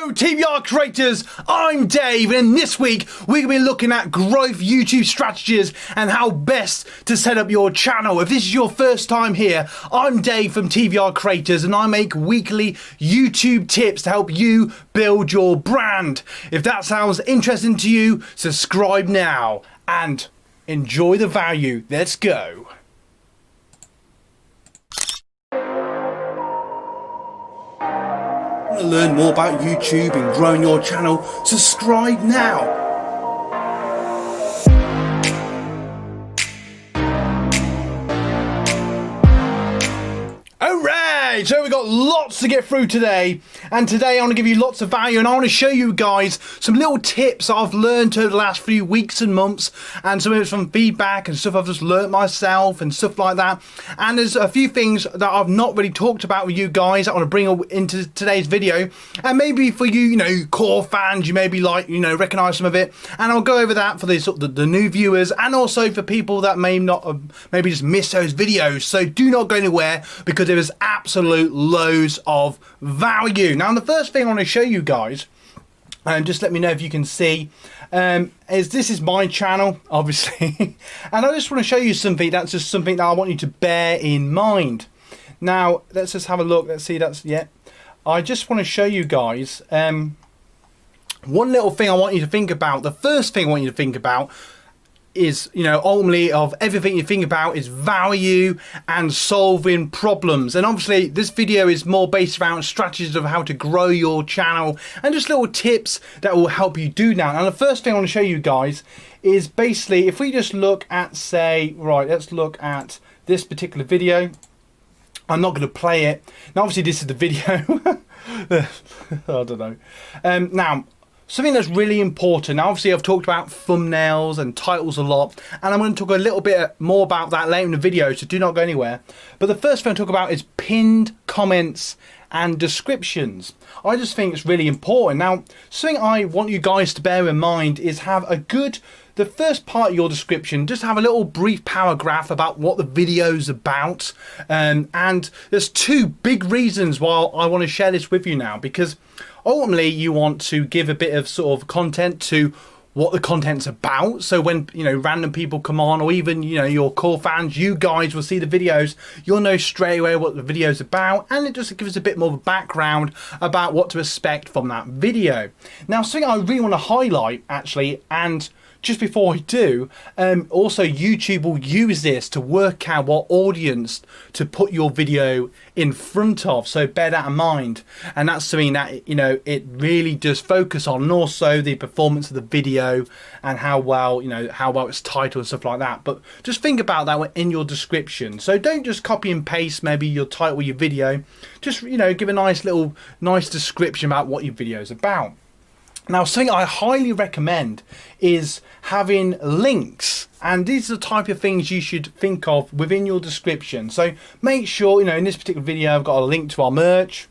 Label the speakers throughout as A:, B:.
A: Hello TVR Creators, I'm Dave, and this week we're going to be looking at growth YouTube strategies and how best to set up your channel. If this is your first time here, I'm Dave from TVR Creators and I make weekly YouTube tips to help you build your brand. If that sounds interesting to you, subscribe now and enjoy the value. Let's go. Want to learn more about YouTube and growing your channel? Subscribe now. Alright, so we've got lots to get through today, and today I want to give you lots of value, and I want to show you guys some little tips I've learned over the last few weeks and months, and some of it's from feedback and stuff I've just learned myself and stuff like that. And there's a few things that I've not really talked about with you guys that I want to bring into today's video, and maybe for you, core fans, you maybe recognize some of it, and I'll go over that for the new viewers, and also for people that may not maybe just miss those videos. So do not go anywhere, because there is absolute loads of value. Now, the first thing I want to show you guys, and just let me know if you can see, is this is my channel, obviously, and I just want to show you something that's just something that I want you to bear in mind. Now, let's just have a look. Let's see. I just want to show you guys one little thing I want you to think about. The first thing I want you to think about is, ultimately, of everything you think about is value and solving problems. And obviously this video is more based around strategies of how to grow your channel and just little tips that will help you do that. And the first thing I want to show you guys is basically, if we just look at, say, right, let's look at this particular video. I'm not going to play it. Now, obviously this is the video. I don't know. Now, something that's really important. Now, obviously I've talked about thumbnails and titles a lot, and I'm going to talk a little bit more about that later in the video, so do not go anywhere. But the first thing I talk about is pinned comments and descriptions. I just think it's really important. Now, something I want you guys to bear in mind is have the first part of your description, just have a little brief paragraph about what the video's about. And there's two big reasons why I want to share this with you now, because ultimately you want to give a bit of sort of content to what the content's about. So when random people come on, or even your core fans, you guys will see the videos, you'll know straight away what the video's about, and it just gives a bit more of a background about what to expect from that video. Now, something I really want to highlight, actually, and just before I do, also YouTube will use this to work out what audience to put your video in front of, so bear that in mind. And that's something that it really does focus on, and also the performance of the video and how well it's titled and stuff like that. But just think about that in your description. So don't just copy and paste maybe your title of your video. Just give a nice description about what your video is about. Now, something I highly recommend is having links, and these are the type of things you should think of within your description. So make sure, in this particular video, I've got a link to our merch.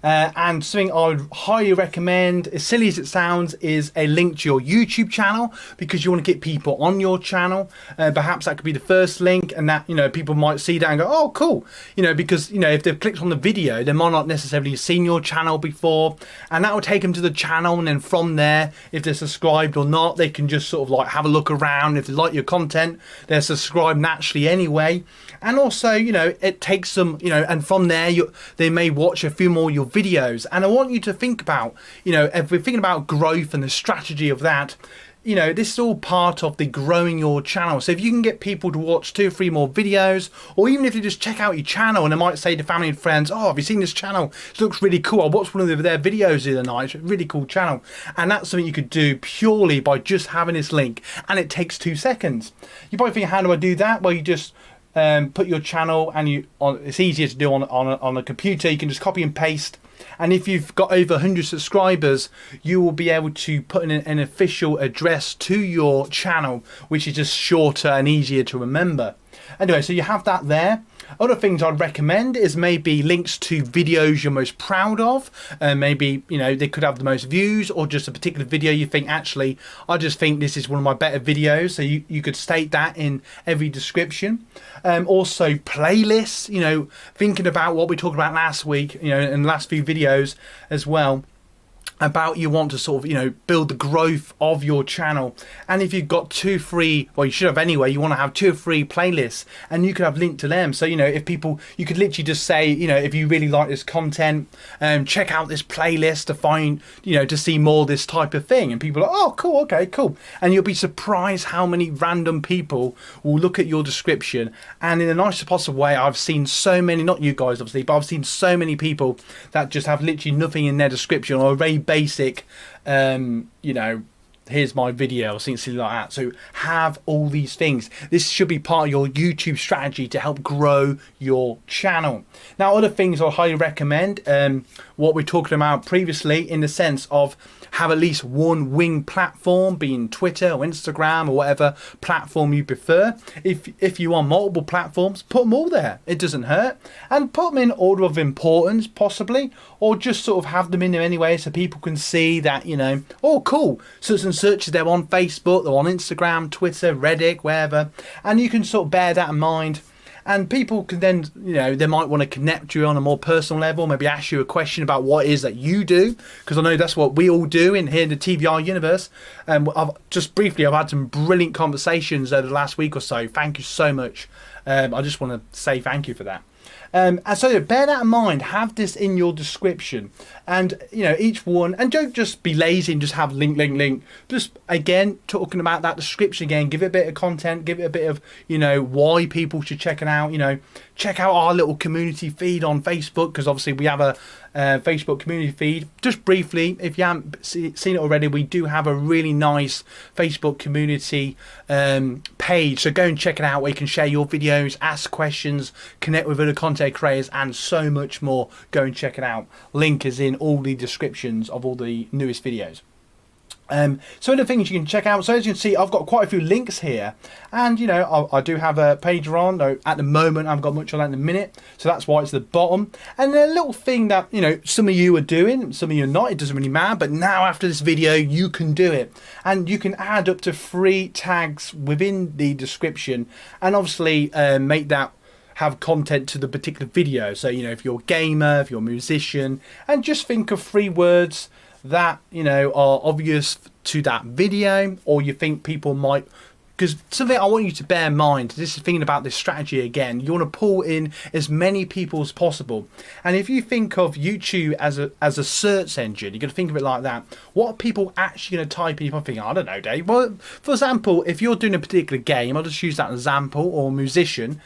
A: And something I would highly recommend, as silly as it sounds, is a link to your YouTube channel, because you want to get people on your channel. Perhaps that could be the first link, and that people might see that and go, oh cool, because if they've clicked on the video, they might not necessarily have seen your channel before, and that will take them to the channel, and then from there, if they're subscribed or not, they can just sort of have a look around. If they like your content, they're subscribed naturally anyway. And also it takes them, and from there they may watch a few more of your videos. And I want you to think about, if we're thinking about growth and the strategy of that, this is all part of the growing your channel. So if you can get people to watch 2 or 3 more videos, or even if you just check out your channel and they might say to family and friends, oh, have you seen this channel? It looks really cool. I watched one of their videos the other night. It's a really cool channel. And that's something you could do purely by just having this link, and it takes 2 seconds. You probably think, how do I do that? Well, you just put your channel, and it's easier to do on a computer. You can just copy and paste, and if you've got over 100 subscribers, you will be able to put in an official address to your channel, which is just shorter and easier to remember. Anyway, so you have that there. Other things I'd recommend is maybe links to videos you're most proud of. Maybe, they could have the most views, or just a particular video you think, actually, I just think this is one of my better videos. So you could state that in every description. Also playlists, thinking about what we talked about last week, in the last few videos as well. about you want to sort of, you know, build the growth of your channel. And if you've got 2, 3, well, you should have anyway, you want to have 2 or 3 playlists, and you could have linked to them. So, you know, if people, you could literally just say, you know, if you really like this content, check out this playlist to find, you know, to see more of this type of thing. And people are like, oh, cool, okay, cool. And you'll be surprised how many random people will look at your description. And in the nicest possible way, I've seen so many, not you guys obviously, but I've seen so many people that just have literally nothing in their description, or a very basic, you know, here's my video or something like that. So have all these things. This should be part of your YouTube strategy to help grow your channel. Now, other things I highly recommend, what we're talking about previously, in the sense of have at least one wing platform, being Twitter or Instagram or whatever platform you prefer. If you want multiple platforms, put them all there. It doesn't hurt. And put them in order of importance, possibly, or just sort of have them in there anyway, so people can see that, you know, oh, cool, such and such, they're on Facebook, they're on Instagram, Twitter, Reddit, wherever. And you can sort of bear that in mind. And people can then, you know, they might want to connect you on a more personal level, maybe ask you a question about what it is that you do, because I know that's what we all do in here in the TVR universe. And I've had some brilliant conversations over the last week or so. Thank you so much. I just want to say thank you for that. And so bear that in mind, have this in your description, and you know, each one, and don't just be lazy and just have link. Just again, talking about that description again, give it a bit of content, give it a bit of, you know, why people should check it out. You know, check out our little community feed on Facebook, because obviously we have a Facebook community feed. Just briefly, if you haven't seen it already, we do have a really nice Facebook community page, so go and check it out, where you can share your videos, ask questions, connect with other content creators, and so much more. Go and check it out. Link is in all the descriptions of all the newest videos. So other things you can check out. So as you can see, I've got quite a few links here, and you know, I do have a page on, though at the moment I haven't got much on that in a minute, so that's why it's the bottom. And a little thing that, you know, some of you are doing, some of you are not, it doesn't really matter, but now after this video you can do it, and you can add up to 3 tags within the description, and obviously make that have content to the particular video. So, you know, if you're a gamer, if you're a musician, and just think of 3 words that, you know, are obvious to that video, or you think people might, because something I want you to bear in mind, this is thinking about this strategy again, you want to pull in as many people as possible. And if you think of YouTube as a search engine, you're going to think of it like that. What are people actually going to type in? I'm thinking, I don't know, Dave. Well, for example, if you're doing a particular game, I'll just use that example, or musician,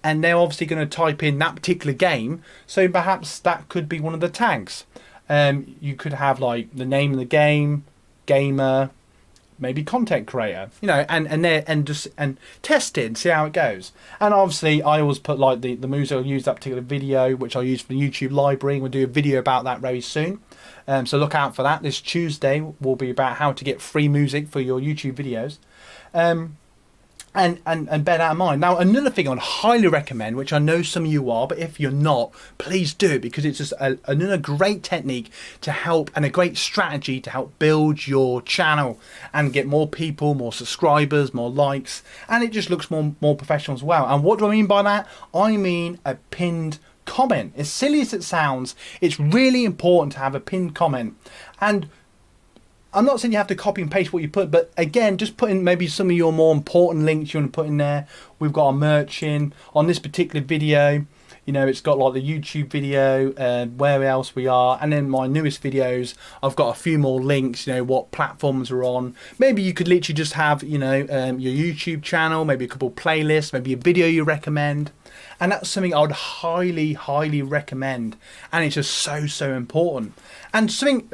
A: and they're obviously going to type in that particular game, so perhaps that could be one of the tags. You could have like the name of the game, gamer, maybe content creator, you know, and test it and see how it goes. And obviously I always put like the music I'll use that particular video, which I'll use for the YouTube library, and we'll do a video about that very soon. So look out for that. This Tuesday will be about how to get free music for your YouTube videos. And bear that in mind. Now, another thing I'd highly recommend, which I know some of you are, but if you're not, please do, because it's just another great technique to help, and a great strategy to help build your channel and get more people, more subscribers, more likes, and it just looks more professional as well. And what do I mean by that? I mean a pinned comment. As silly as it sounds, it's really important to have a pinned comment. And I'm not saying you have to copy and paste what you put, but again, just put in maybe some of your more important links you want to put in there. We've got our merch in. On this particular video, you know, it's got like the YouTube video, where else we are, and then my newest videos, I've got a few more links, you know, what platforms are on. Maybe you could literally just have, you know, your YouTube channel, maybe a couple of playlists, maybe a video you recommend. And that's something I would highly recommend, and it's just so important. And something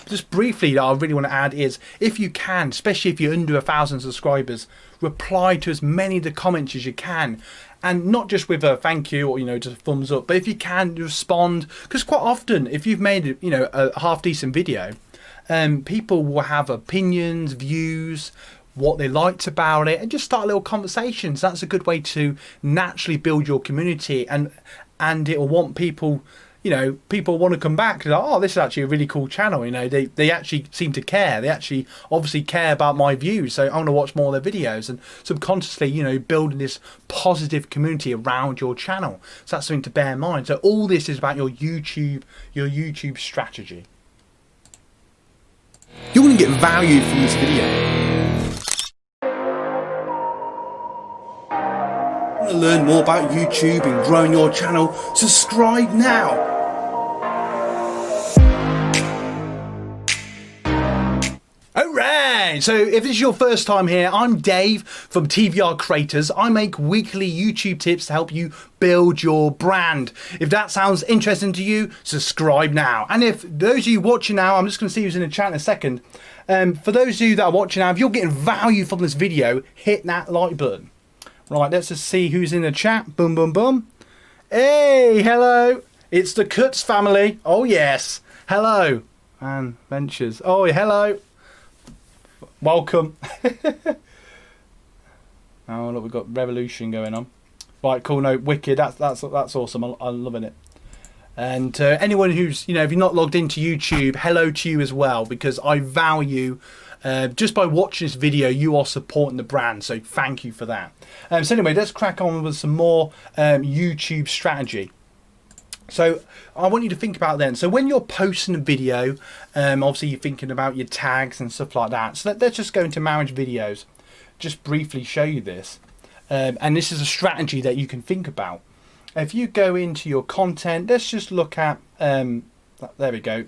A: just briefly that I really want to add is, if you can, especially if you're under 1,000 subscribers, reply to as many of the comments as you can, and not just with a thank you or, you know, just a thumbs up, but if you can, respond, because quite often if you've made, you know, a half decent video, people will have opinions, views, what they liked about it, and just start little conversations. That's a good way to naturally build your community, and it will want people, you know, people want to come back and like, oh, this is actually a really cool channel, you know, they actually seem to care, they actually obviously care about my views, so I want to watch more of their videos, and subconsciously, you know, building this positive community around your channel. So that's something to bear in mind. So all this is about your YouTube strategy. You're going to get value from this video. Want to learn more about YouTube and growing your channel? Subscribe now. Alright, so if this is your first time here, I'm Dave from TVR Creators. I make weekly YouTube tips to help you build your brand. If that sounds interesting to you, subscribe now. And if those of you watching now, I'm just going to see who's in the chat in a second. For those of you that are watching now, if you're getting value from this video, hit that like button. Right, let's just see who's in the chat. Boom, boom, boom. Hey, hello. It's the Cuts family. Oh, yes. Hello. And Ventures. Oh, hello. Welcome. Oh look, we've got revolution going on. Right, cool. No, wicked. That's awesome. I'm loving it. And anyone who's, you know, if you're not logged into YouTube, hello to you as well, because I value just by watching this video, you are supporting the brand. So thank you for that. So anyway, let's crack on with some more YouTube strategy. So I want you to think about then. So when you're posting a video, obviously you're thinking about your tags and stuff like that. So let's just go into marriage videos. Just briefly show you this. And this is a strategy that you can think about. If you go into your content, let's just look at, there we go.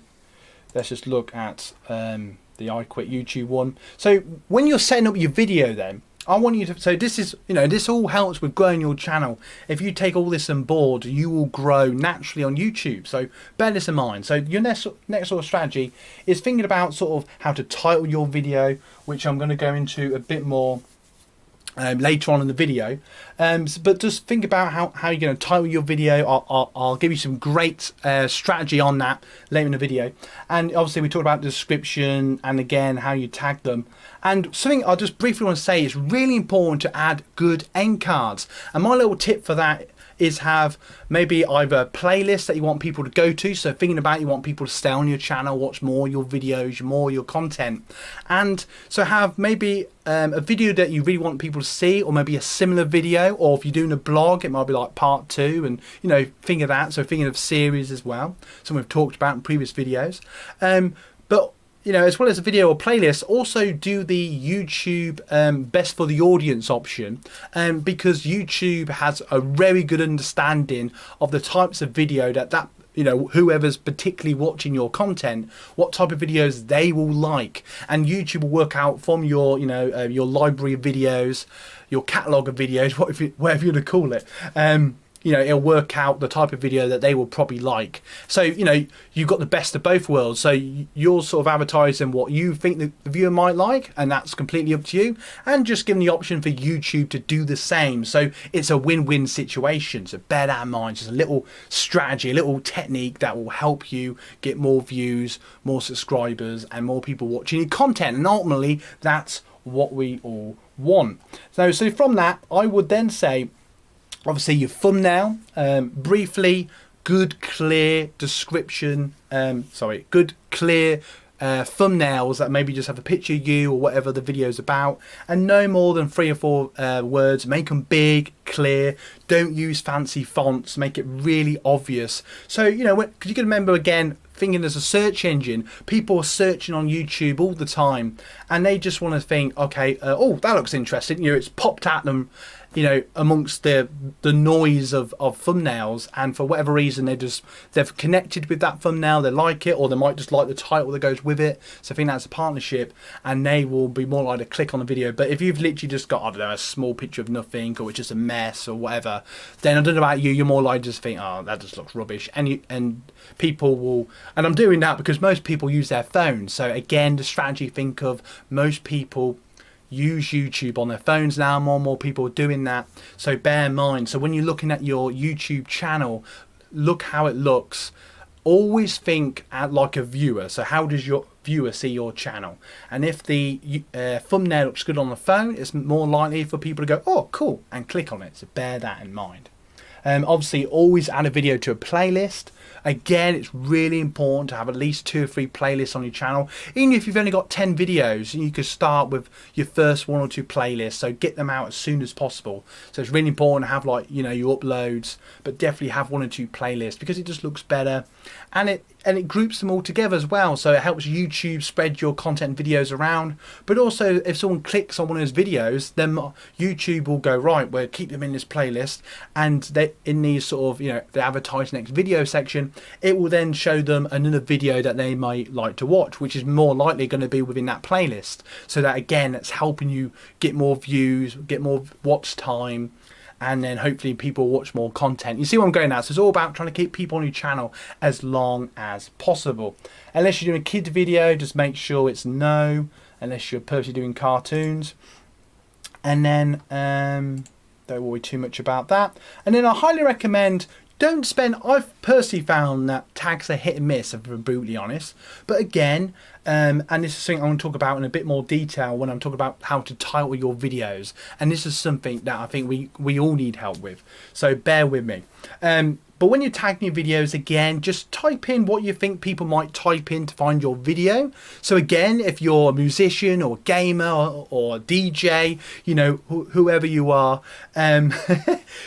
A: Let's just look at the I Quit YouTube one. So when you're setting up your video then, I want you to, so this is, you know, this all helps with growing your channel. If you take all this on board, you will grow naturally on YouTube. So bear this in mind. So your next sort of strategy is thinking about sort of how to title your video, which I'm going to go into a bit more later on in the video. But just think about how you're going to title your video. I'll give you some great strategy on that later in the video. And obviously we talked about the description and again how you tag them. And something I just briefly want to say, it's really important to add good end cards. And my little tip for that is have maybe either a playlist that you want people to go to. So thinking about you want people to stay on your channel, watch more your videos, more your content. And so have maybe a video that you really want people to see, or maybe a similar video, or if you're doing a blog, it might be like part 2, and you know, think of that. So thinking of series as well, something we've talked about in previous videos. But you know, as well as a video or playlist, also do the YouTube best for the audience option, because YouTube has a very good understanding of the types of video that you know, whoever's particularly watching your content, what type of videos they will like, and YouTube will work out from your, you know, your library of videos, your catalog of videos, whatever you want to call it. You know, it'll work out the type of video that they will probably like. So, you know, you've got the best of both worlds. So you're sort of advertising what you think the viewer might like, and that's completely up to you. And just giving the option for YouTube to do the same. So it's a win-win situation. So bear that in mind. Just a little strategy, a little technique that will help you get more views, more subscribers, and more people watching your content. And ultimately, that's what we all want. So from that, I would then say, obviously your thumbnail, briefly, good clear description, good clear thumbnails that maybe just have a picture of you or whatever the video's about, and no more than 3 or 4 words. Make them big, clear. Don't use fancy fonts. Make it really obvious. So, you know, because you can remember again, thinking as a search engine, people are searching on YouTube all the time, and they just want to think, okay, oh, that looks interesting. You know, it's popped at them, you know, amongst the noise of thumbnails, and for whatever reason they've connected with that thumbnail, they like it, or they might just like the title that goes with it. So I think that's a partnership, and they will be more likely to click on the video. But if you've literally just got, I don't know, a small picture of nothing, or it's just a mess or whatever, then I don't know about you, you're more likely to just think, oh, that just looks rubbish, and people will, and I'm doing that because most people use their phones. So again, the strategy, think of most people use YouTube on their phones now. More and more people are doing that, so bear in mind. So when you're looking at your YouTube channel, look how it looks. Always think like a viewer. So how does your viewer see your channel? And if the thumbnail looks good on the phone, it's more likely for people to go, oh cool, and click on it. So bear that in mind. Obviously always add a video to a playlist. Again, it's really important to have at least 2 or 3 playlists on your channel. Even if you've only got 10 videos, you could start with your first 1 or 2 playlists. So get them out as soon as possible. So it's really important to have, like, you know, your uploads, but definitely have 1 or 2 playlists, because it just looks better. And and it groups them all together as well, so it helps YouTube spread your content videos around. But also, if someone clicks on one of those videos, then YouTube will go, right, we'll keep them in this playlist, and they, in these sort of, you know, the advertise next video section, it will then show them another video that they might like to watch, which is more likely going to be within that playlist. So that, again, it's helping you get more views, get more watch time, and then hopefully people watch more content. You see where I'm going now? So it's all about trying to keep people on your channel as long as possible. Unless you're doing a kid video, just make sure it's no, unless you're purposely doing cartoons. And then don't worry too much about that. And then I highly recommend, don't spend, I've personally found that tags are hit and miss, if I'm brutally honest. But again, and this is something I want to talk about in a bit more detail when I'm talking about how to title your videos. And this is something that I think we all need help with. So bear with me. But when you're tagging your videos, again, just type in what you think people might type in to find your video. So again, if you're a musician or gamer or DJ, you know, whoever you are,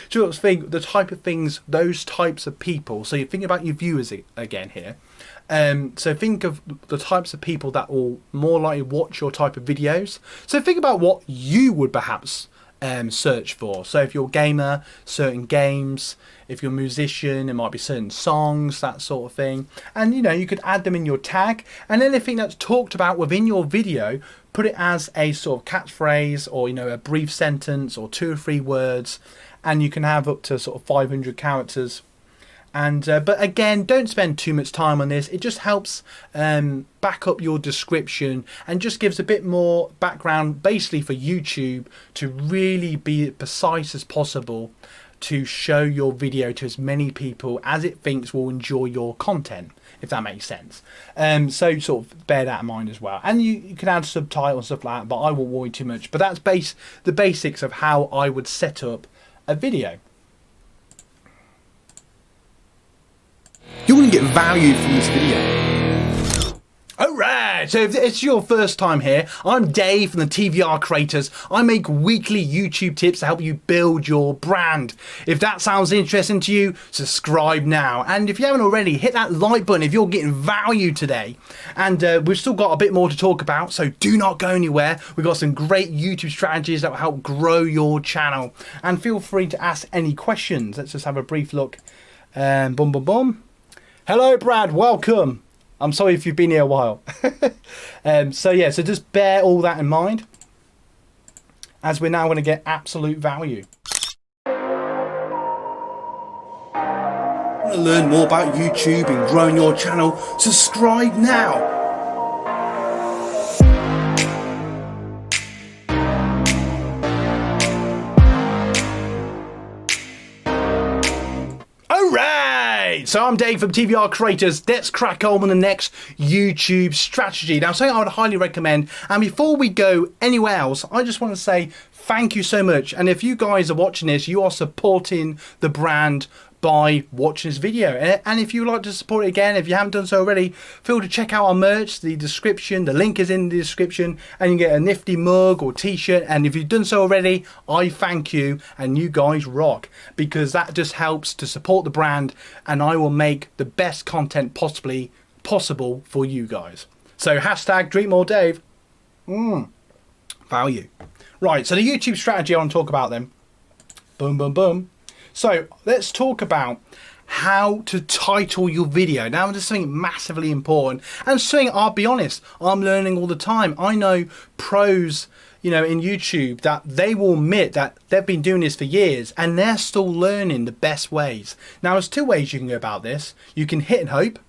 A: just think the type of things, those types of people. So you think about your viewers again here. So think of the types of people that will more likely watch your type of videos. So think about what you would perhaps search for. So if you're a gamer, certain games. If you're a musician, it might be certain songs, that sort of thing. And you know, you could add them in your tag, and anything that's talked about within your video, put it as a sort of catchphrase, or you know, a brief sentence or 2 or 3 words, and you can have up to sort of 500 characters. And but again, don't spend too much time on this. It just helps back up your description and just gives a bit more background, basically, for YouTube to really be precise as possible, to show your video to as many people as it thinks will enjoy your content, if that makes sense. So sort of bear that in mind as well. And you can add subtitles and stuff like that, but I won't worry too much. But that's the basics of how I would set up a video. You're going to get value from this video. Alright, so if it's your first time here, I'm Dave from the TVR Creators. I make weekly YouTube tips to help you build your brand. If that sounds interesting to you, subscribe now. And if you haven't already, hit that like button if you're getting value today. And we've still got a bit more to talk about, so do not go anywhere. We've got some great YouTube strategies that will help grow your channel. And feel free to ask any questions. Let's just have a brief look. Boom, boom, boom. Hello, Brad. Welcome. I'm sorry if you've been here a while. So yeah, so just bear all that in mind, as we're now going to get absolute value. Want to learn more about YouTube and growing your channel? Subscribe now. So I'm Dave from TVR Creators. Let's crack on with the next YouTube strategy. Now, something I would highly recommend. And before we go anywhere else, I just want to say thank you so much. And if you guys are watching this, you are supporting the brand by watching this video. And if you'd like to support it again, if you haven't done so already, feel free to check out our merch. The description, the link is in the description, and you get a nifty mug or t-shirt. And if you've done so already, I thank you, and you guys rock, because that just helps to support the brand, and I will make the best content possible for you guys. So hashtag Drink More Dave. Value. Right, so the YouTube strategy I want to talk about then. Boom, boom, boom. So let's talk about how to title your video. Now, this is something massively important, and something, I'll be honest, I'm learning all the time. I know pros, you know, in YouTube, that they will admit that they've been doing this for years and they're still learning the best ways. Now, there's 2 ways you can go about this. You can hit and hope.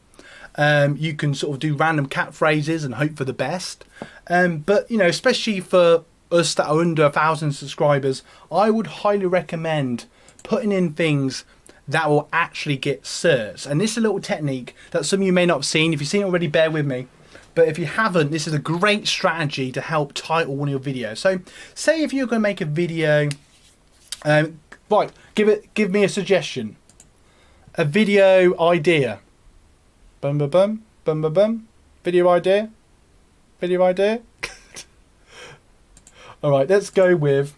A: You can sort of do random catchphrases and hope for the best. But, you know, especially for us that are under 1,000 subscribers, I would highly recommend putting in things that will actually get searched. And this is a little technique that some of you may not have seen. If you've seen it already, bear with me. But if you haven't, this is a great strategy to help title one of your videos. So say if you're going to make a video, right, give me a suggestion. A video idea. Bum, bum, bum, bum, bum, bum. Video idea. Video idea. All right, let's go with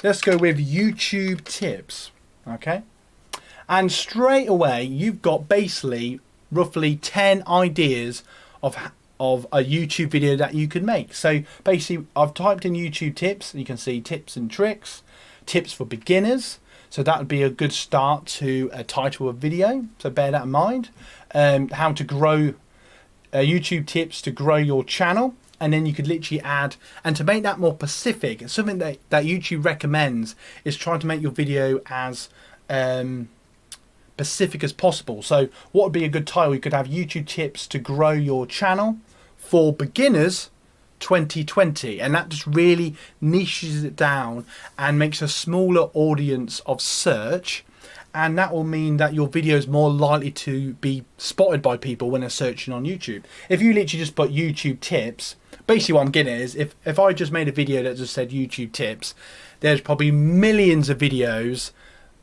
A: YouTube tips. Okay. And straight away, you've got basically roughly 10 ideas of a YouTube video that you could make. So basically, I've typed in YouTube tips. You can see tips and tricks, tips for beginners. So that would be a good start to a title of video. So bear that in mind. How to grow YouTube tips to grow your channel. And then you could literally add, and to make that more specific, something that YouTube recommends is trying to make your video as specific as possible. So what would be a good title? You could have YouTube tips to grow your channel for beginners 2020, and that just really niches it down and makes a smaller audience of search, and that will mean that your video is more likely to be spotted by people when they're searching on YouTube. If you literally just put YouTube tips, basically what I'm getting at is if I just made a video that just said YouTube tips, there's probably millions of videos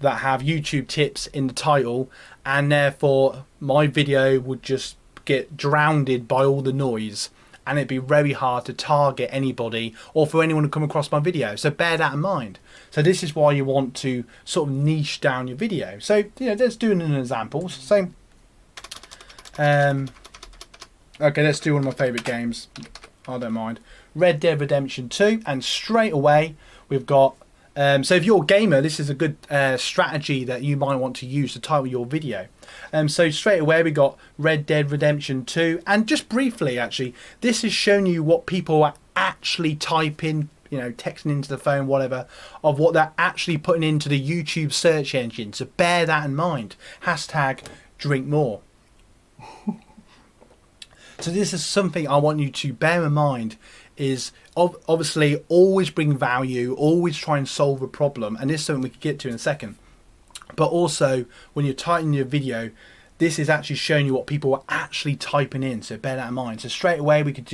A: that have YouTube tips in the title, and therefore my video would just get drowned by all the noise, and it'd be very hard to target anybody or for anyone to come across my video. So bear that in mind. So this is why you want to sort of niche down your video. So let's do an example. So okay, let's do one of my favorite games. I don't mind. Red Dead Redemption 2, and straight away we've got so if you're a gamer, this is a good strategy that you might want to use to title your video. So straight away we got Red Dead Redemption 2, and just briefly actually, this is showing you what people are actually typing, texting into the phone, whatever, of what they're actually putting into the YouTube search engine. So bear that in mind. Hashtag drink more. So this is something I want you to bear in mind, is obviously always bring value, always try and solve a problem, and this is something we could get to in a second. But also when you're typing your video, this is actually showing you what people are actually typing in, so bear that in mind. So straight away we could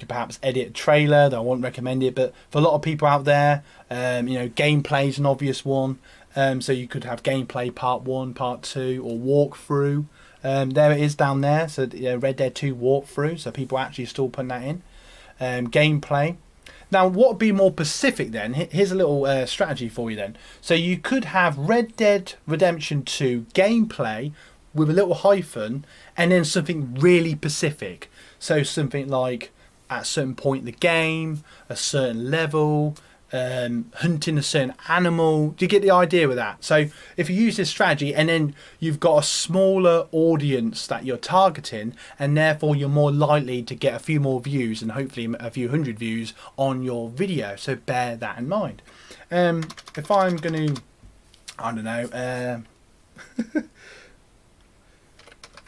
A: perhaps edit a trailer, though I wouldn't recommend it, but for a lot of people out there, gameplay is an obvious one. So you could have gameplay part 1, part 2, or walkthrough. There it is down there. So Red Dead 2 walkthrough. So people actually still putting that in. Gameplay. Now, what would be more specific then? Here's a little strategy for you then. So you could have Red Dead Redemption 2 gameplay with a little hyphen, and then something really specific. So something like at a certain point in the game, a certain level, hunting a certain animal. Do you get the idea with that? So if you use this strategy, and then you've got a smaller audience that you're targeting, and therefore you're more likely to get a few more views and hopefully a few hundred views on your video. So bear that in mind. If I'm going to, I don't know,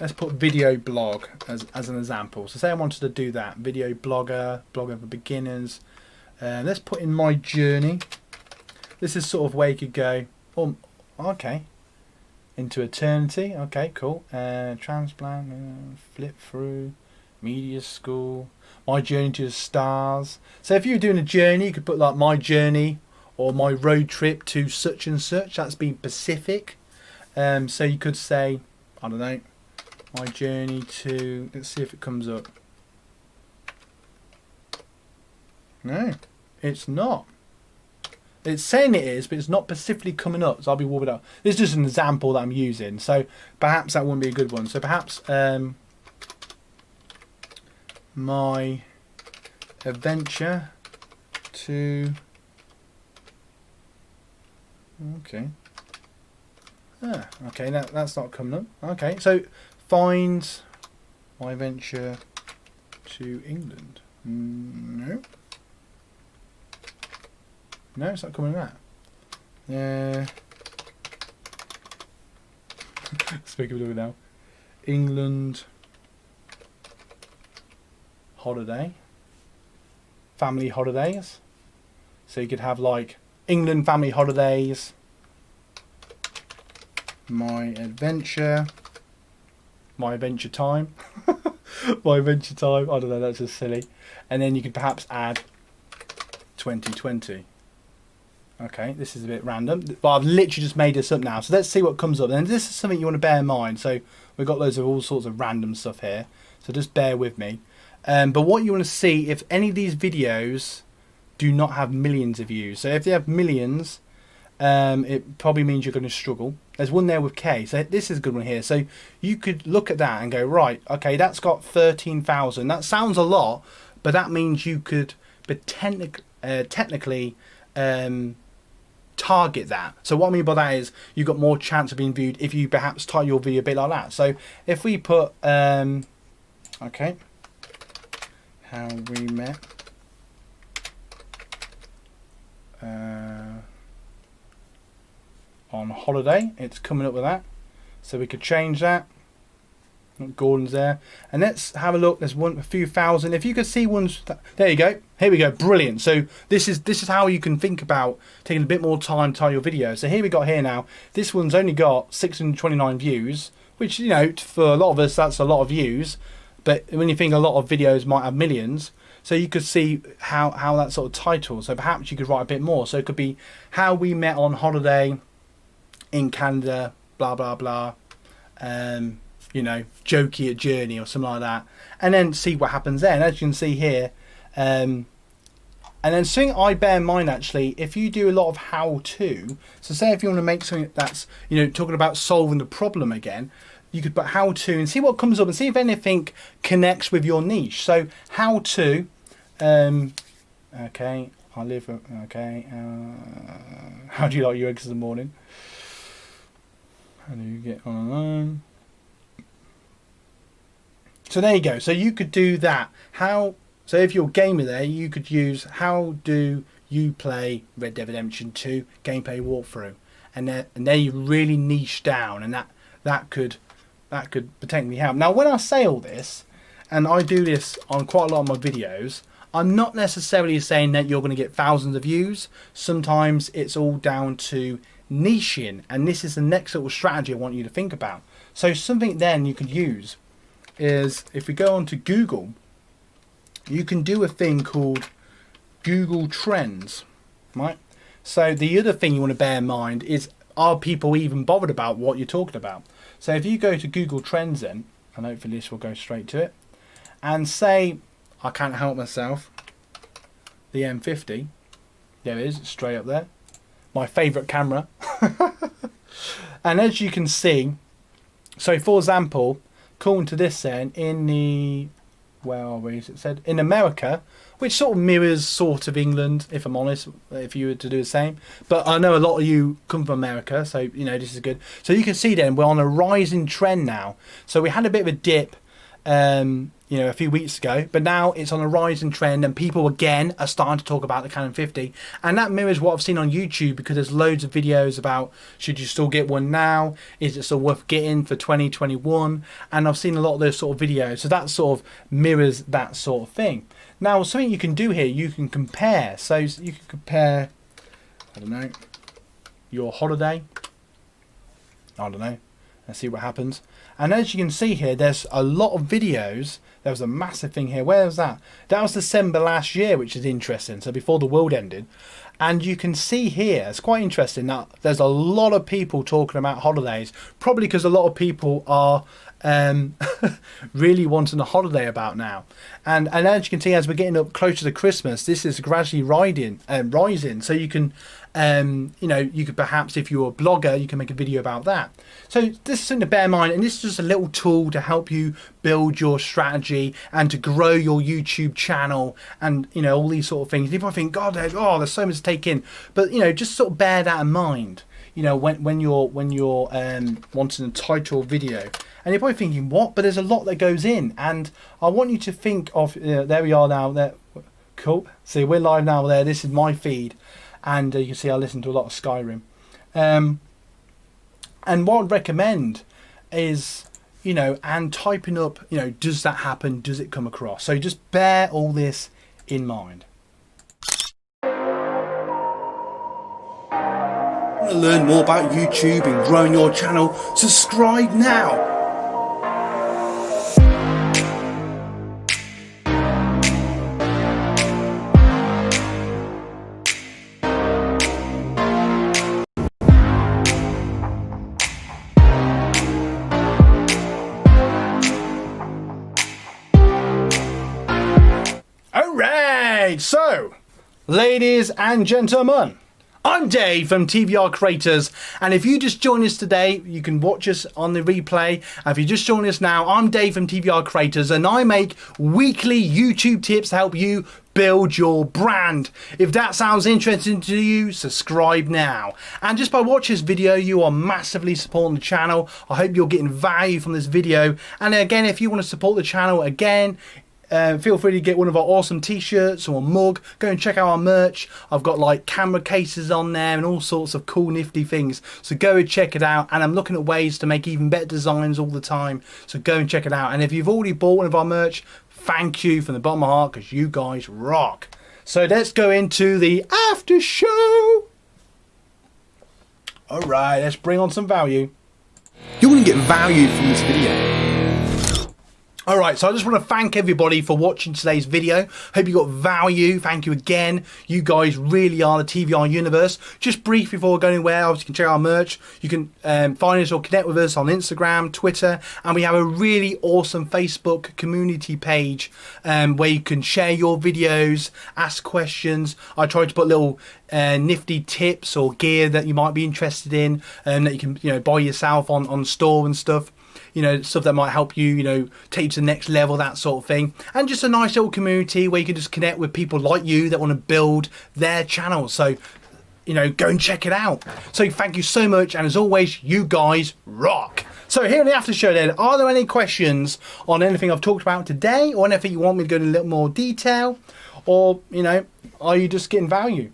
A: let's put video blog as an example. So say I wanted to do that, video blogger for beginners. Let's put in my journey. This is sort of where you could go, oh, okay, into eternity. Okay, cool. Transplant, flip through, media school, my journey to the stars. So if you're doing a journey, you could put like my journey or my road trip to such and such. That's being specific. So you could say, I don't know, my journey to, let's see if it comes up. No, it's not. It's saying it is, but it's not specifically coming up, so I'll be warmed up. This is just an example that I'm using, so perhaps that wouldn't be a good one. So perhaps my adventure to... Okay. Okay, that's not coming up. Okay, so find my adventure to England. No. No, it's not coming back. Speaking of it now, England holiday, family holidays. So you could have like England family holidays, my adventure time, my adventure time. I don't know, that's just silly. And then you could perhaps add 2020. Okay, this is a bit random, but I've literally just made this up now. So let's see what comes up. And this is something you want to bear in mind. So we've got loads of all sorts of random stuff here. So just bear with me. But what you want to see, if any of these videos do not have millions of views. So if they have millions, it probably means you're going to struggle. There's one there with K, so this is a good one here. So you could look at that and go, right, okay, that's got 13,000. That sounds a lot, but that means you could technically target that. So what I mean by that is you've got more chance of being viewed if you perhaps title your video a bit like that. So if we put, okay, how we met. On holiday, it's coming up with that, so we could change that. Gordon's there, and let's have a look. There's a few thousand. If you could see ones, there you go. Here we go. Brilliant. So this is how you can think about taking a bit more time to tie your video. So here we got here now. This one's only got 629 views, which, you know, for a lot of us that's a lot of views. But when you think a lot of videos might have millions, so you could see how that sort of title. So perhaps you could write a bit more. So it could be how we met on holiday in Canada, blah blah blah, you know, jokey at journey or something like that, and then see what happens there. And as you can see here, and then something I bear in mind actually, if you do a lot of how-to, so say if you want to make something that's, you know, talking about solving the problem again, you could put how-to and see what comes up and see if anything connects with your niche. So how-to, okay, I live, okay, how do you like your eggs in the morning? How do you get on alone? So there you go. So you could do that. So if you're a gamer there, you could use how do you play Red Dead Redemption 2 gameplay walkthrough, and there you really niche down, and that could potentially help. Now when I say all this, and I do this on quite a lot of my videos, I'm not necessarily saying that you're going to get thousands of views. Sometimes it's all down to niching, and this is the next little strategy I want you to think about. So something then you could use is, if we go on to Google, you can do a thing called Google Trends, right? So the other thing you want to bear in mind is, are people even bothered about what you're talking about? So if you go to Google Trends then, and hopefully this will go straight to it, and say, I can't help myself, the M50, there it is, straight up there, my favourite camera. And as you can see, so for example, according to this then, in the, where are we, it said in America, which sort of mirrors sort of England, if I'm honest, if you were to do the same. But I know a lot of you come from America, so you know this is good. So you can see then we're on a rising trend now. So we had a bit of a dip, you know, a few weeks ago, but now it's on a rising trend, and people again are starting to talk about the Canon 50, and that mirrors what I've seen on YouTube, because there's loads of videos about should you still get one now, is it still worth getting for 2021, and I've seen a lot of those sort of videos, so that sort of mirrors that sort of thing. Now something you can do here, you can compare, so you can compare, I don't know, your holiday, I don't know, and see what happens. And as you can see here, there's a lot of videos. There was a massive thing here. Where was that? That was December last year, which is interesting. So before the world ended. And you can see here, it's quite interesting that there's a lot of people talking about holidays. Probably because a lot of people are really wanting a holiday about now. And as you can see, as we're getting up closer to Christmas, this is gradually rising. So you can, you know, you could perhaps, if you're a blogger, you can make a video about that. So this is something to bear in mind, and this is just a little tool to help you build your strategy and to grow your YouTube channel, and you know, all these sort of things. People think, God, there's so much to take in, but you know, just sort of bear that in mind. You know, when you're wanting to title a video, and you're probably thinking, what? But there's a lot that goes in, and I want you to think of, there we are now. There, cool. See, we're live now. There, this is my feed, and you can see I listen to a lot of Skyrim. And what I'd recommend is, you know, and typing up, you know, does that happen? Does it come across? So just bear all this in mind. Want to learn more about YouTube and growing your channel? Subscribe now. Alright, so ladies and gentlemen, I'm Dave from TVR Creators, and if you just join us today, you can watch us on the replay. And if you just join us now, I'm Dave from TVR Creators, and I make weekly YouTube tips to help you build your brand. If that sounds interesting to you, subscribe now. And just by watching this video, you are massively supporting the channel. I hope you're getting value from this video. And again, if you want to support the channel again, feel free to get one of our awesome t-shirts or a mug. Go and check out our merch. I've got like camera cases on there and all sorts of cool nifty things, so go and check it out. And I'm looking at ways to make even better designs all the time, so go and check it out. And if you've already bought one of our merch, thank you from the bottom of my heart, because you guys rock. So let's go into the after show. Alright, let's bring on some value. You're going to get value from this video. Alright, so I just want to thank everybody for watching today's video. Hope you got value. Thank you again. You guys really are the TVR universe. Just brief before we go anywhere, obviously you can check out our merch. You can find us or connect with us on Instagram, Twitter, and we have a really awesome Facebook community page where you can share your videos, ask questions. I try to put little nifty tips or gear that you might be interested in that you can buy yourself on store and stuff. Stuff that might help you, take you to the next level, that sort of thing. And just a nice little community where you can just connect with people like you that want to build their channels. So, go and check it out. So thank you so much. And as always, you guys rock. So here in the after show then, are there any questions on anything I've talked about today, or anything you want me to go into a little more detail? Or, are you just getting value?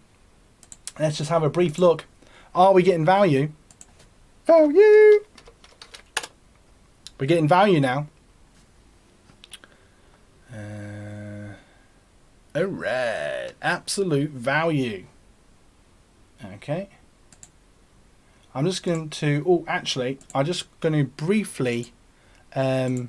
A: Let's just have a brief look. Are we getting value? Value! We're getting value now. Alright, absolute value. Okay. I'm just going to, I'm just going to briefly show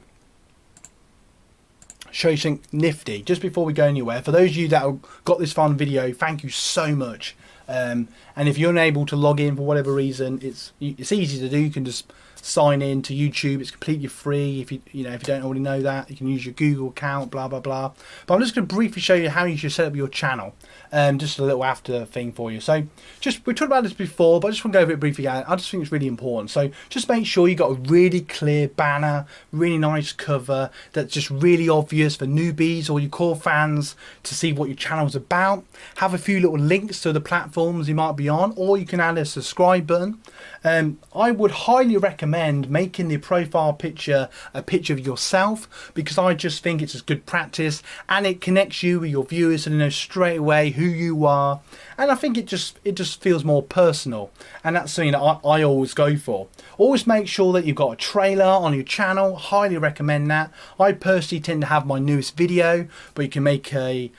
A: you something nifty just before we go anywhere. For those of you that have got this fun video, thank you so much. And if you're unable to log in for whatever reason, it's easy to do. You can just sign in to YouTube. It's completely free. If you don't already know that, you can use your Google account, blah blah blah. But I'm just going to briefly show you how you should set up your channel. Just a little after thing for you. So we talked about this before, but I just want to go over it briefly again. I just think it's really important. So just make sure you got a really clear banner, really nice cover that's just really obvious for newbies or your core fans to see what your channel's about. Have a few little links to the platforms you might be on, or you can add a subscribe button. I would highly recommend making the profile picture a picture of yourself, because I just think it's a good practice and it connects you with your viewers and they know straight away who you are, and I think it just feels more personal, and that's something that I always go for. Always make sure that you've got a trailer on your channel. Highly recommend that. I personally tend to have my newest video, but you can make a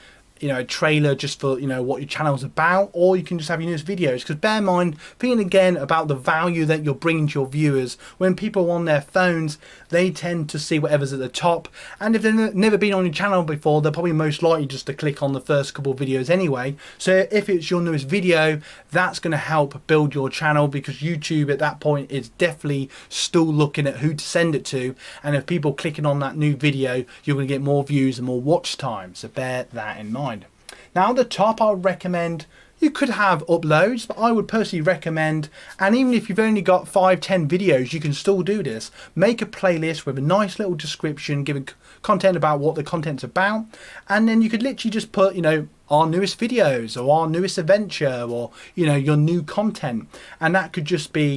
A: trailer just for what your channel's about, or you can just have your newest videos. Because bear in mind, thinking again about the value that you're bringing to your viewers, when people are on their phones, they tend to see whatever's at the top, and if they've never been on your channel before, they're probably most likely just to click on the first couple of videos anyway. So if it's your newest video, that's going to help build your channel, because YouTube at that point is definitely still looking at who to send it to, and if people clicking on that new video, you're going to get more views and more watch time. So bear that in mind. Now at the top, I would recommend, you could have uploads, but I would personally recommend, and even if you've only got 5-10 videos, you can still do this. Make a playlist with a nice little description, giving content about what the content's about, and then you could literally just put, our newest videos or our newest adventure, or your new content, and that could just be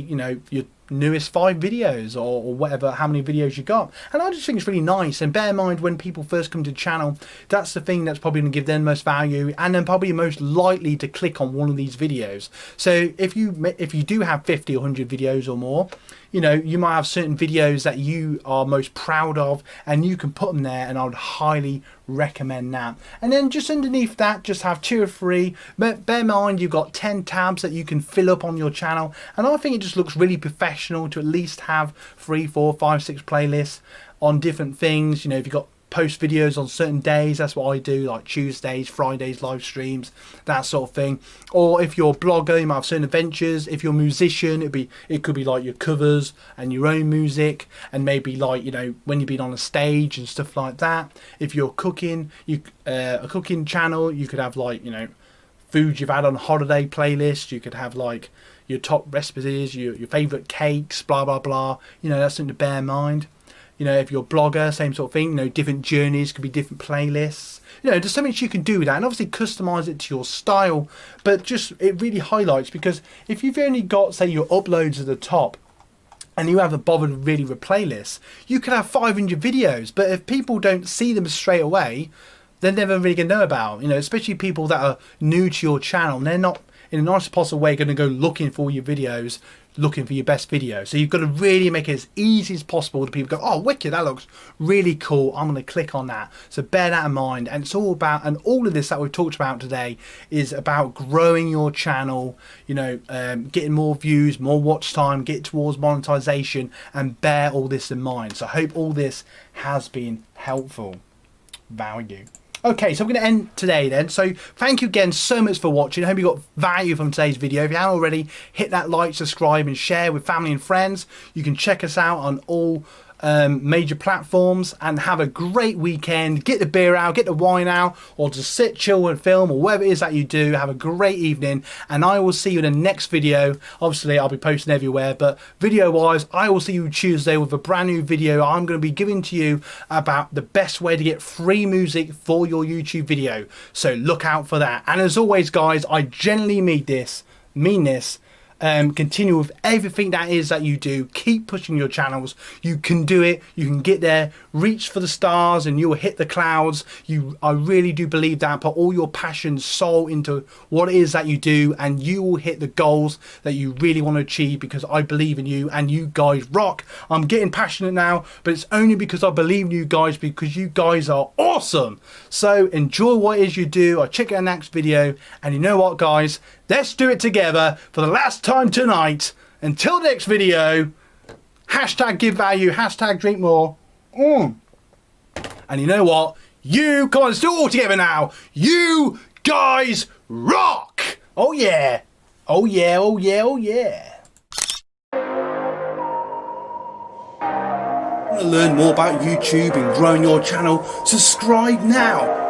A: your newest 5 videos or whatever, how many videos you got. And I just think it's really nice. And bear in mind, when people first come to the channel, that's the thing that's probably going to give them most value, and then probably most likely to click on one of these videos. So if you do have 50 or 100 videos or more, you might have certain videos that you are most proud of, and you can put them there, and I would highly recommend that. And then just underneath that, just have 2 or 3. But bear in mind, you've got 10 tabs that you can fill up on your channel, and I think it just looks really professional to at least have 3, 4, 5, 6 playlists on different things. If you've got post videos on certain days, that's what I do, like Tuesdays, Fridays, live streams, that sort of thing. Or if you're a blogger, you might have certain adventures. If you're a musician, it could be like your covers and your own music, and maybe like when you've been on a stage and stuff like that. If you're cooking, a cooking channel, you could have like foods you've had on holiday playlist. You could have like your top recipes, your favourite cakes, blah blah blah. You know, that's something to bear in mind. You know, if you're a blogger, same sort of thing. You know, different journeys could be different playlists. You know, there's so much you can do with that, and obviously customize it to your style. But just it really highlights, because if you've only got, say, your uploads at the top, and you haven't bothered really with playlists, you could have 500 videos. But if people don't see them straight away, they're never really gonna know about. You know, especially people that are new to your channel, and they're not in a nice possible way going to go looking for your videos, looking for your best video. So you've got to really make it as easy as possible to people go, oh wicked, that looks really cool, I'm going to click on that. So bear that in mind. And it's all about, and all of this that we've talked about today is about growing your channel, you know, getting more views, more watch time, get towards monetization, and bear all this in mind. So I hope all this has been helpful value. Okay, so I'm going to end today then. So thank you again so much for watching. I hope you got value from today's video. If you haven't already, hit that like, subscribe and share with family and friends. You can check us out on all major platforms, and have a great weekend. Get the beer out, get the wine out, or just sit, chill and film, or whatever it is that you do. Have a great evening, and I will see you in the next video. Obviously I'll be posting everywhere, but video wise I will see you Tuesday with a brand new video I'm going to be giving to you about the best way to get free music for your YouTube video. So look out for that. And as always guys, I genuinely mean this. Continue with everything that is that you do. Keep pushing your channels. You can do it. You can get there. Reach for the stars and you will hit the clouds. I really do believe that. Put all your passion, soul into what it is that you do, and you will hit the goals that you really want to achieve, because I believe in you and you guys rock. I'm getting passionate now, but it's only because I believe in you guys, because you guys are awesome. So enjoy what it is you do. I'll check out the next video, and you know what guys, let's do it together for the last time tonight. Until next video, hashtag give value, hashtag drink more. And you know what? You, come on, let's do it all together now. You guys rock. Oh yeah. Oh yeah, oh yeah, oh yeah. Want to learn more about YouTube and growing your channel? Subscribe now.